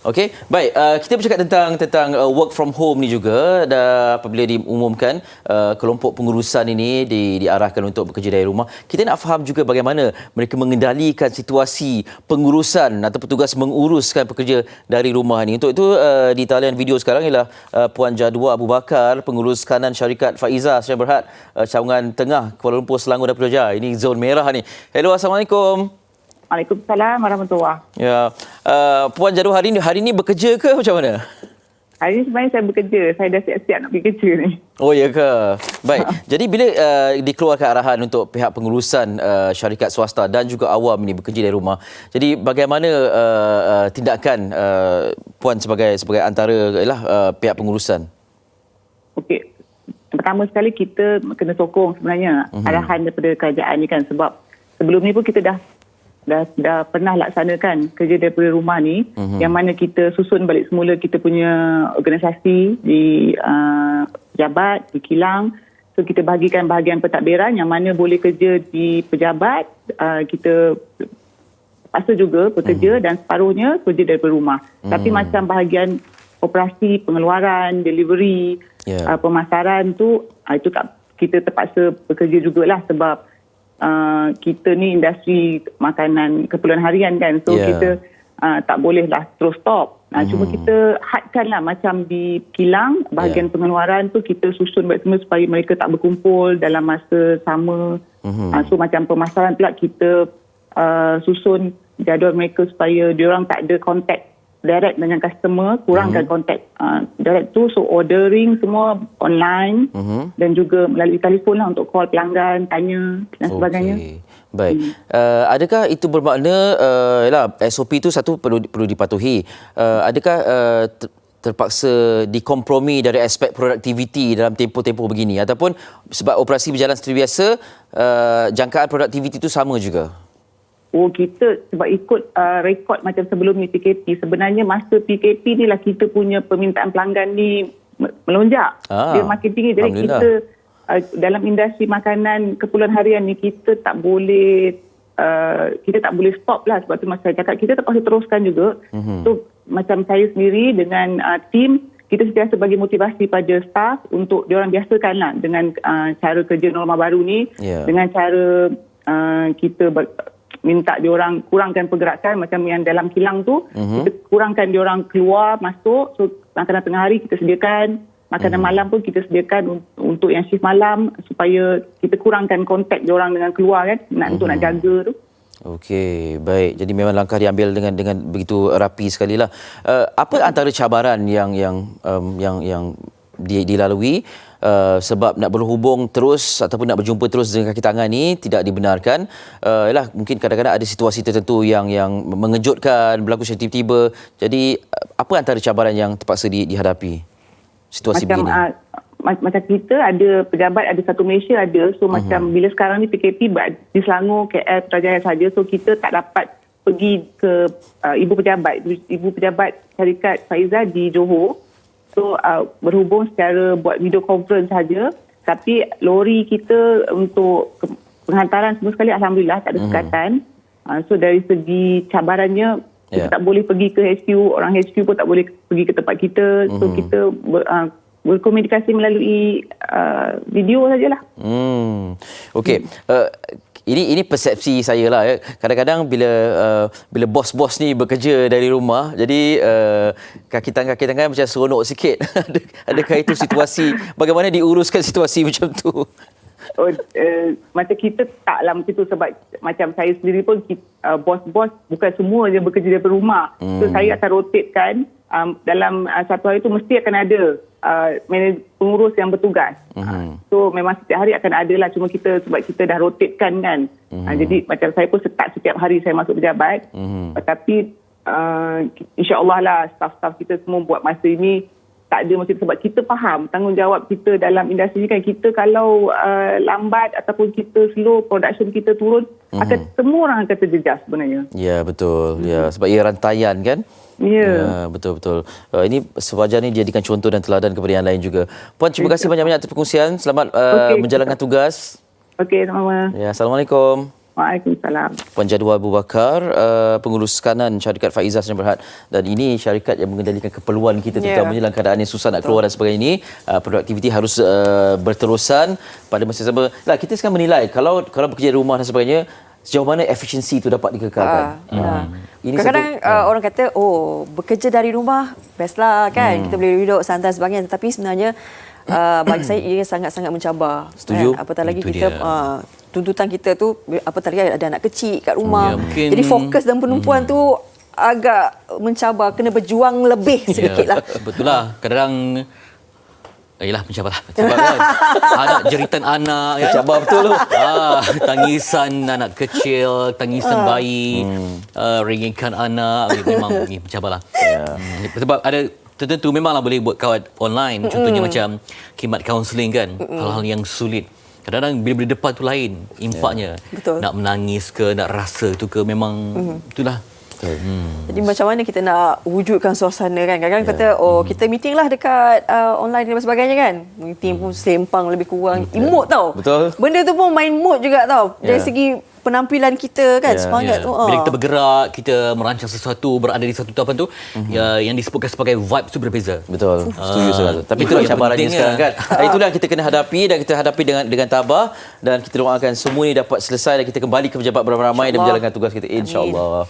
Okey, baik. Kita bercakap tentang work from home ni juga. Apabila diumumkan kelompok pengurusan ini diarahkan untuk bekerja dari rumah, kita nak faham juga bagaimana mereka mengendalikan situasi pengurusan atau petugas menguruskan pekerja dari rumah ini. Untuk itu di talian video sekarang ialah Puan Jadwa Abu Bakar, pengurus kanan syarikat Faiza Sdn Bhd, Cawangan Tengah, Kuala Lumpur, Selangor dan Putrajaya. Ini zon merah ni. Hello, Assalamualaikum. Waalaikumsalam warahmatullahi. Ya, Puan Jadwa hari ini bekerja ke macam mana? Hari ini sebenarnya saya bekerja. Saya dah siap-siap nak pergi kerja ni. Oh, ya ke? Baik. Jadi bila dikeluarkan arahan untuk pihak pengurusan syarikat swasta dan juga awam ini bekerja dari rumah, jadi bagaimana tindakan Puan sebagai antara pihak pengurusan? Okey. Pertama sekali kita kena sokong sebenarnya arahan daripada kerajaan ni kan, sebab sebelum ni pun kita dah pernah laksanakan kerja daripada rumah ni, yang mana kita susun balik semula kita punya organisasi di pejabat, di kilang. So kita bahagikan bahagian pentadbiran yang mana boleh kerja di pejabat, kita paksa juga bekerja dan separuhnya kerja daripada rumah. Tapi macam bahagian operasi, pengeluaran, delivery, pemasaran tu, itu tak, kita terpaksa bekerja jugalah sebab kita ni industri makanan keperluan harian kan. So kita tak bolehlah terus stop. Cuma kita hadkanlah macam di kilang, bahagian pengeluaran tu kita susun baik semua supaya mereka tak berkumpul dalam masa sama. So macam pemasaran pula kita susun jadual mereka supaya diorang tak ada kontak direct dengan customer, kurangkan kontak direct tu. So ordering semua online dan juga melalui telefon lah untuk call pelanggan, tanya dan sebagainya. Baik. Adakah itu bermakna SOP itu satu perlu dipatuhi? Adakah terpaksa dikompromi dari aspek produktiviti dalam tempoh-tempoh begini, ataupun sebab operasi berjalan seperti biasa, jangkaan produktiviti itu sama juga? Oh, kita sebab ikut rekod macam sebelum ni PKP, sebenarnya masa PKP ni lah kita punya permintaan pelanggan ni melonjak. Dia makin tinggi. Jadi kita dalam industri makanan keperluan harian ni kita tak boleh stop lah. Sebab tu masa saya cakap kita terpaksa teruskan juga. So macam saya sendiri dengan tim, kita sentiasa bagi motivasi pada staff untuk diorang biasakan lah dengan cara kerja norma baru ni. Dengan cara kita minta diorang kurangkan pergerakan macam yang dalam kilang tu, kita kurangkan diorang keluar masuk. So makanan tengah hari kita sediakan, makanan malam pun kita sediakan untuk yang shift malam supaya kita kurangkan kontak diorang dengan keluar kan, untuk nak jaga tu. Okey, baik. Jadi memang langkah diambil dengan begitu rapi sekali lah. Apa antara cabaran yang dilalui sebab nak berhubung terus ataupun nak berjumpa terus dengan kaki tangan ni tidak dibenarkan? Mungkin kadang-kadang ada situasi tertentu yang mengejutkan, berlaku secara tiba-tiba. Jadi apa antara cabaran yang terpaksa dihadapi situasi begini? Macam kita ada pejabat, ada satu Malaysia ada. So macam bila sekarang ni PKP di Selangor, KL, Putrajaya saja. So kita tak dapat pergi ke ibu pejabat syarikat Faiza di Johor. So berhubung secara buat video conference saja, tapi lori kita untuk penghantaran semua sekali alhamdulillah tak ada sekatan. So dari segi cabarannya, kita tak boleh pergi ke HQ, orang HQ pun tak boleh pergi ke tempat kita. So kita berkomunikasi melalui video sajalah. Okey. Ini persepsi saya lah. Kadang-kadang bila bos-bos ni bekerja dari rumah, jadi kaki tangan macam seronok sikit. Adakah itu situasi, bagaimana diuruskan situasi macam tu? Macam kita taklah macam tu, sebab macam saya sendiri pun bos-bos bukan semua je bekerja daripada rumah. So saya akan rotatekan dalam satu hari tu mesti akan ada pengurus yang bertugas. So memang setiap hari akan ada lah, cuma sebab kita dah rotatekan kan. Jadi macam saya pun setiap hari saya masuk pejabat. Tapi insya-Allah lah staff-staff kita semua buat masa ini tak ada macam, sebab kita faham tanggungjawab kita dalam industri ni kan. Kita kalau lambat ataupun kita slow, production kita turun, semua orang akan terjejas sebenarnya. Ya, betul. Ya, sebab ia rantaian kan. Ya, betul-betul. Ini sewajarnya dijadikan contoh dan teladan kepada yang lain juga. Puan, terima kasih banyak-banyak atas perkongsian. Selamat menjalankan tugas. Okey, sama-sama. Ya, Assalamualaikum. Waalaikumsalam. Puan Jadual Abu Bakar, pengurus kanan syarikat Faizah Sdn Bhd. Dan ini syarikat yang mengendalikan keperluan kita terutamanya dalam keadaan yang susah nak keluar dan sebagainya ini. Produktiviti harus berterusan. Pada masa yang sama, kita sekarang menilai kalau bekerja di rumah dan sebagainya, sejauh mana efisiensi itu dapat dikekalkan. Ini kadang-kadang orang kata, bekerja dari rumah best lah kan, kita boleh duduk santai sebagainya, tetapi sebenarnya bagi saya ia sangat-sangat mencabar. Setuju. Apatah lagi Itu kita tuntutan kita tu, apatah lagi ada anak kecil kat rumah. Jadi fokus dan penumpuan tu agak mencabar, kena berjuang lebih sedikit lah. Betul lah. Kadang-kadang Yelah, mencabar lah. Sebab kan, anak jeritan anak. Mencabar betul tu. Tangisan anak kecil, tangisan bayi, ringingkan anak. Memang mencabar lah. Sebab ada tertentu memanglah boleh buat kawat online. Contohnya macam khidmat kaunseling kan. Hal-hal yang sulit. Kadang-kadang bila di depan tu lain impaknya. Betul. Nak menangis ke, nak rasa tu ke, memang itulah. Jadi macam mana kita nak wujudkan suasana kan? Kadang-kadang kata, kita meeting lah dekat online dan sebagainya kan. Meeting pun sempang lebih kurang. Mood tau. Betul. Benda tu pun main mood juga tau. Dari segi penampilan kita kan, semangat tu. Bila kita bergerak, kita merancang sesuatu, berada di satu tempat tu, yang disebutkan sebagai vibe tu berbeza. Betul. Setuju sangat. Tapi itulah yang cabarannya pentingnya. sekarang kan. Itulah yang kita kena hadapi dan kita hadapi dengan tabah dan kita doakan semua ini dapat selesai dan kita kembali ke pejabat beramai-ramai dan menjalankan tugas kita insya-Allah.